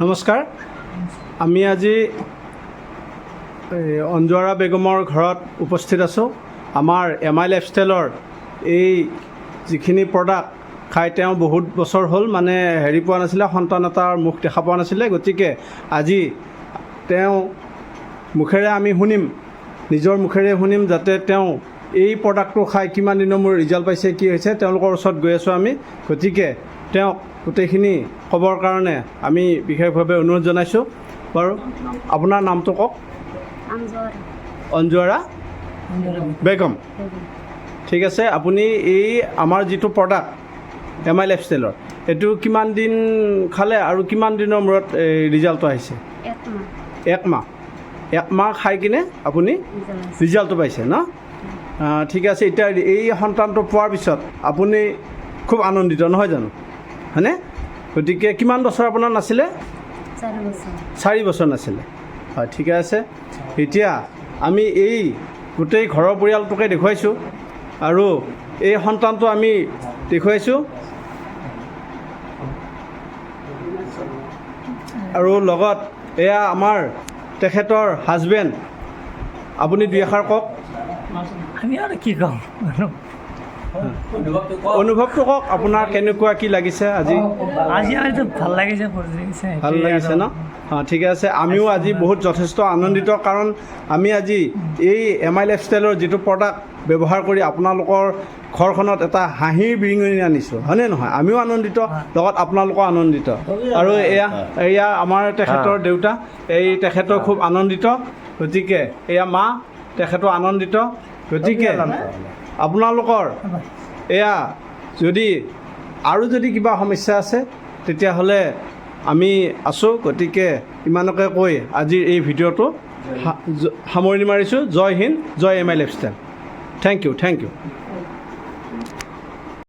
নমস্কাৰ আমি আজি অঞ্জুৱাৰা বেগমৰ ঘৰত উপস্থিত আছোঁ আমাৰ এমআই লাইফষ্টাইলৰ এই যিখিনি প্ৰডাক্ট খাই তেওঁ বহুত বছৰ হ'ল মানে হেৰি পোৱা নাছিলে সন্তান এটাৰ মুখ দেখা পোৱা নাছিলে গতিকে আজি তেওঁ মুখেৰে আমি শুনিম নিজৰ মুখেৰে শুনিম যাতে তেওঁ এই প্ৰডাক্টটো খাই কিমান দিনৰ মূৰত ৰিজাল্ট পাইছে কি হৈছে তেওঁলোকৰ ওচৰত গৈ আছোঁ আমি গতিকে তেওঁক গোটেইখিনি ক'বৰ কাৰণে আমি বিশেষভাৱে অনুৰোধ জনাইছোঁ বাৰু আপোনাৰ নামটো কওক অঞ্জুৱাৰা বেগম ঠিক আছে আপুনি এই আমাৰ যিটো প্ৰডাক্ট এমআই লাইফষ্টাইলৰ এইটো কিমান দিন খালে আৰু কিমান দিনৰ মূৰত ৰিজাল্টটো আহিছে এক মাহ খাই কিনে আপুনি ৰিজাল্টটো পাইছে ন ঠিক আছে এতিয়া এই সন্তানটো পোৱাৰ পিছত আপুনি খুব আনন্দিত নহয় জানো হয়নে গতিকে কিমান বছৰ আপোনাৰ নাছিলে 4 বছৰ নাছিলে হয় ঠিকে আছে এতিয়া আমি এই গোটেই ঘৰৰ পৰিয়ালটোকে দেখুৱাইছোঁ আৰু এই সন্তানটো আমি দেখুৱাইছোঁ আৰু লগত এয়া আমাৰ তেখেতৰ হাজবেণ্ড আপুনি দুই এষাৰ কওক আমি আৰু কি ক'ম অনুভৱটো কওক আপোনাৰ কেনেকুৱা কি লাগিছে আজি আমিতো ভাল লাগিছে ভাল লাগিছে ন ঠিকে আছে আমিও আজি বহুত যথেষ্ট আনন্দিত কাৰণ আমি আজি এই এমআই লাইফষ্টাইলৰ যিটো প্ৰডাক্ট ব্যৱহাৰ কৰি আপোনালোকৰ ঘৰখনত এটা হাঁহিৰ বিৰিঙনি আনিছোঁ হয়নে নহয় আমিও আনন্দিত লগত আপোনালোকো আনন্দিত আৰু এয়া আমাৰ তেখেতৰ দেউতা এই তেখেতৰ খুব আনন্দিত গতিকে এয়া মা তেখেতো আনন্দিত গতিকে আপোনালোকৰ এয়া যদি কিবা সমস্যা আছে তেতিয়াহ'লে আমি আছোঁ গতিকে ইমানকে কৈ আজিৰ এই ভিডিঅ'টো সামৰণি মাৰিছোঁ জয় হিন্দ জয় এমআই লাইফষ্টাইল থেংক ইউ